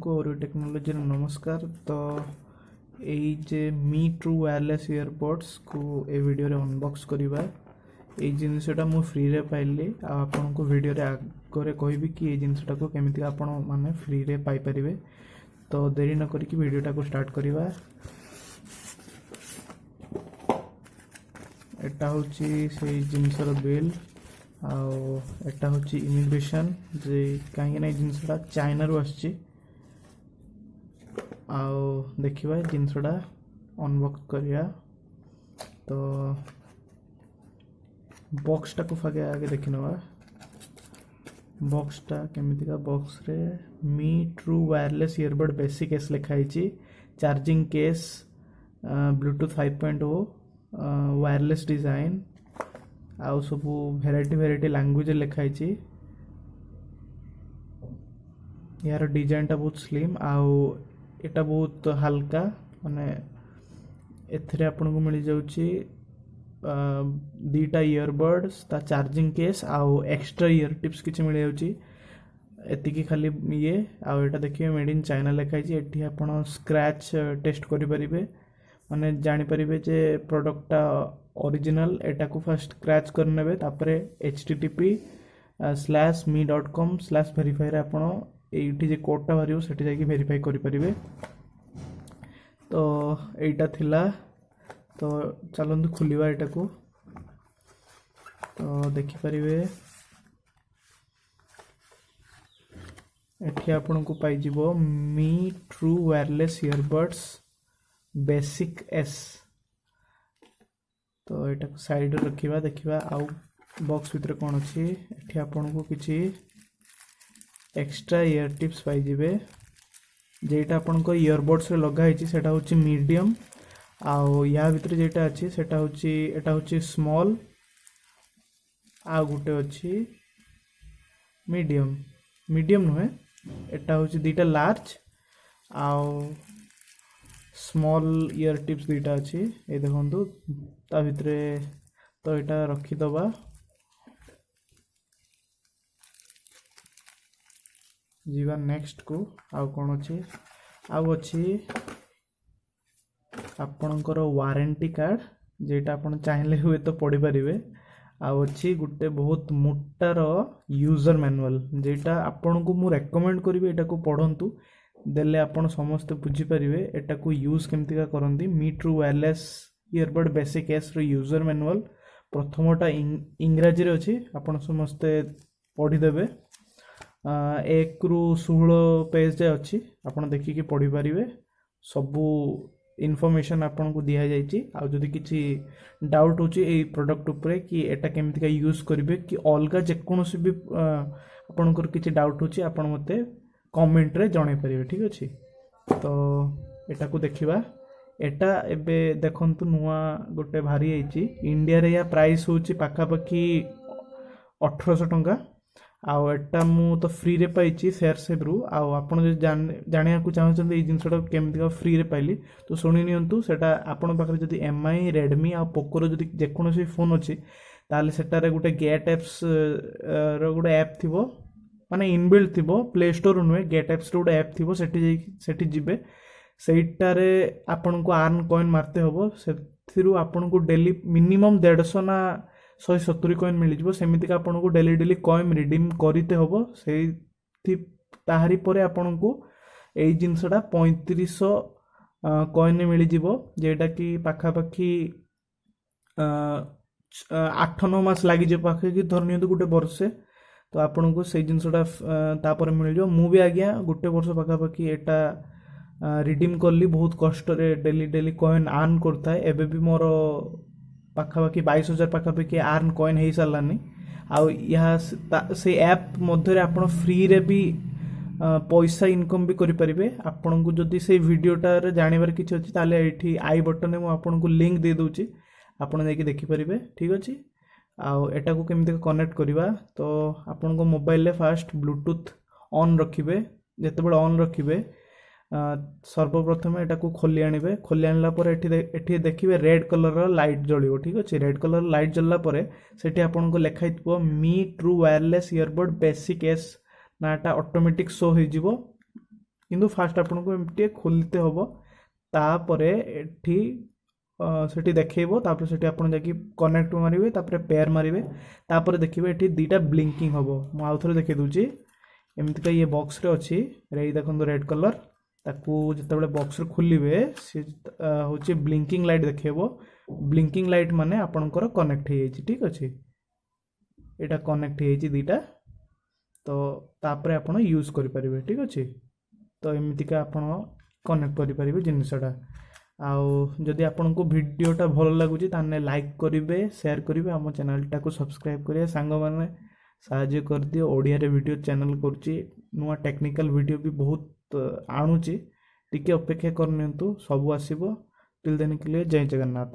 को और टेक्नोलॉजी नमस्कार। तो यही जे मी ट्रू वायरलेस ईयरबड्स को ए वीडियो रे अनबॉक्स करवा। ये जिनसटा मु फ्री रे पाइली आपन को वीडियो रे आगे कहबी कि ये जिनसटा को केमिति आपण माने फ्री रे पाई परिबे। तो देरी न करिक वीडियोटा को स्टार्ट करवा। एटा होची से जिनसर बिल आउ एटा होची इमिग्रेशन जे कहीं ना जिनसटा चाइना रू आछि। आउ देखिबा जिनसटा अनबॉक्स करिया। तो बॉक्स टा को फागे आगे देखिनवा। बॉक्स टा केमिति का बॉक्स रे Mi true wireless earbud basic case लिखाई छी। Charging case Bluetooth 5.0 wireless design आउ सब भेराइटी लैंग्वेज लिखाई छी। यार डिजाइन टा बहुत स्लिम आउ एटा बहुत हल्का माने एथरे आपन को मिल जाउची दीटा ईयरबड्स ता चार्जिंग केस आउ एक्स्ट्रा ईयर टिप्स किछ मिल जाउची। एतिकी खाली ये आउ एटा देखिए मेड इन चाइना लिखाई छी। एठी आपन स्क्रैच टेस्ट करि परिबे माने जानि परिबे जे प्रोडक्ट टा ओरिजिनल। एटा को फर्स्ट स्क्रैच कर नेबे तापरे http:/me.com/verify रे आपन एठी जे कोड टा भरियो सेठी जाकी वेरीफाई करि परिबे। तो एटा थिला। तो चलंतु खुलिबा एटा को। तो देखि परिबे एठी आपन को पाई जिवो Mi true wireless earbuds basic S. तो एटा को साइड रे रखिबा देखिबा आउ बॉक्स भीतर कोन अछि। एठी आपन को किछि एक्स्ट्रा ईयर टिप्स पाई जिवे जेटा आपन को ईयरबड्स रे लगा हिची सेटा होची मीडियम आउ या भीतर जेटा अछि सेटा होची एटा होची स्मॉल आ गुटे अछि मीडियम। मीडियम नुहे एटा होची दीटा लार्ज आउ स्मॉल ईयर टिप्स दीटा अछि। ए देखंतु ता भितरे तो एटा रखि दबा। जीवा नेक्स्ट को आउ कोन अछि आउ अछि आपनकर वारंटी कार्ड जेटा आपन चाहिले हुए तो पढि परिबे। आउ अछि गुटे बहुत मोटार यूजर मैनुअल जेटा आपन को मु रेकमेंड करिवे एटा को पढंतु देले आपन समस्त बुझी परिबे एटा को यूज केमति का करंती। Mi true wireless earbud basic S रो यूजर मैनुअल प्रथमटा इंग्रजी रे अछि। आपन समस्त पढि देबे। 1 रू 16 पेज जे अछि आपन देखि कि पढि परिबे। सबु इन्फॉर्मेशन आपन को दिया जायछि। आ जदि किछि डाउट होछि ए प्रोडक्ट ऊपर कि एटा केमति का यूज करिवे कि अलगा जे कोनोसी भी आपन को किछि डाउट होछि आपन मते कमेंट रे जणाई परिबे। ठीक अछि। तो एटा को देखिबा। एटा एबे देखंतु नुवा गोटे भारी आइछि। इंडिया रे या प्राइस होछि पाखा पाखी 1800 टंका। आउ एटा मु तो फ्री रे पाइछि शेयर सेव रू। आउ आपन जे जानिया को चाहछन ए जिनसटा केमति का फ्री रे पाइली तो सुनि नियंतु। सेटा आपन पाखरे जदि एमआई रेडमी आ पोको रो जदि जे कोनोसी फोन अछि ताले सेटारे गुटे गेट एप्स रो गुटे ऐप थिबो माने इनबिल्ट थिबो। प्ले स्टोर नुहे गेट एप्स रो गुटे ऐप थिबो। सेठी जिबे सेटारे आपन को अर्न कॉइन मारते होबो। सेथिरु आपन को डेली मिनिमम 150 ना 170 कॉइन मिल जिवो। सेमिति का आपन को डेली कॉइन रिडीम करिते होबो। सेथि ताहारी परे आपन को एई जिंसडा 3500 कॉइन मिल जिवो जेटा कि पाखा पाखी 8-9 मास लागि जे पाखे कि धरनियंतु गुटे वर्षे। तो आपन को से जिंसडा तापर मिल जिवो। मु भी आज्ञा गुटे वर्ष पाखा पाखी एटा रिडीम करली। बहुत कष्ट रे डेली कॉइन अर्न करता है। एबे भी मोर पाखा पाखी 22000 पाखा पाखी अर्न कॉइन हे सालानी। आउ या से ऐप मध्य रे आपन फ्री रे भी पैसा इनकम भी करि परिबे। आपन को जदी से वीडियोटा रे जानिबार किछ अछि ताले एठी आई बटन रे मु आपन को लिंक दे दोछि। आपन जाके देखि परिबे। ठीक अछि। आउ एटा को केमति कनेक्ट करिवा। तो आपन को मोबाइल रे फास्ट ब्लूटूथ ऑन रखिबे। जेतेबेले ऑन रखिबे सर्वप्रथम एटा को खोली आनिबे। खोली आनला परे एठी देखिबे रेड कलर रो लाइट जळिबो। ठीक अछि। रेड कलर लाइट जळला परे सेठी आपन को लेखाइतबो Mi true wireless earbud basic S नाटा ऑटोमेटिक शो हे जिवो। କିନ୍ତୁ ଫାଷ୍ଟ ଆପଣଙ୍କୁ ଏମିତି ଖୋଲିତେ ହେବ। ତାପରେ ଏଠି ସେଠି ଦେଖେଇବ, ତାପରେ ସେଠି ଆପଣ ଯାଇକି କନେକ୍ଟ ମାରିବେ, ତାପରେ ପେୟାର ମାରିବେ, ତାପରେ ଦେଖିବେ ଏଠି ଦୁଇଟା ବ୍ଲିଙ୍କିଂ ହେବ। ମୁଁ ଆଉ ଥରେ ଦେଖେଇ ଦେଉଛି। ଏମିତିକା ଇଏ ବକ୍ସରେ ଅଛି, ଏଇ ଦେଖନ୍ତୁ ରେଡ୍ କଲର୍। ତାକୁ ଯେତେବେଳେ ବକ୍ସରେ ଖୋଲିବେ ସେ ହେଉଛି ବ୍ଲିଙ୍କିଂ ଲାଇଟ୍ ଦେଖେଇବ। ବ୍ଲିଙ୍କିଂ ଲାଇଟ୍ ମାନେ ଆପଣଙ୍କର କନେକ୍ଟ ହେଇଯାଇଛି। ଠିକ୍ ଅଛି, ଏଇଟା କନେକ୍ଟ ହେଇଯାଇଛି ଦୁଇଟା, ତ ତାପରେ ଆପଣ ୟୁଜ୍ କରିପାରିବେ। ଠିକ୍ ଅଛି, ତ ଏମିତିକା ଆପଣ କନେକ୍ଟ କରିପାରିବେ ଜିନିଷଟା। ଆଉ ଯଦି ଆପଣଙ୍କୁ ଭିଡ଼ିଓଟା ଭଲ ଲାଗୁଛି ତାହେଲେ ଲାଇକ୍ କରିବେ, ସେୟାର କରିବେ, ଆମ ଚ୍ୟାନେଲଟାକୁ ସବସ୍କ୍ରାଇବ୍ କରିବେ। ସାଙ୍ଗମାନେ ସାହାଯ୍ୟ କରିଦିଅ, ଓଡ଼ିଆରେ ଭିଡ଼ିଓ ଚ୍ୟାନେଲ୍ କରୁଛି, ନୂଆ ଟେକ୍ନିକାଲ ଭିଡ଼ିଓ ବି ବହୁତ ଆଣୁଛି। ଟିକେ ଅପେକ୍ଷା କରିନିଅନ୍ତୁ, ସବୁ ଆସିବ। ଟିଲ୍ ଦେନ୍ କ୍ଲିୟର, ଜୟ ଜଗନ୍ନାଥ।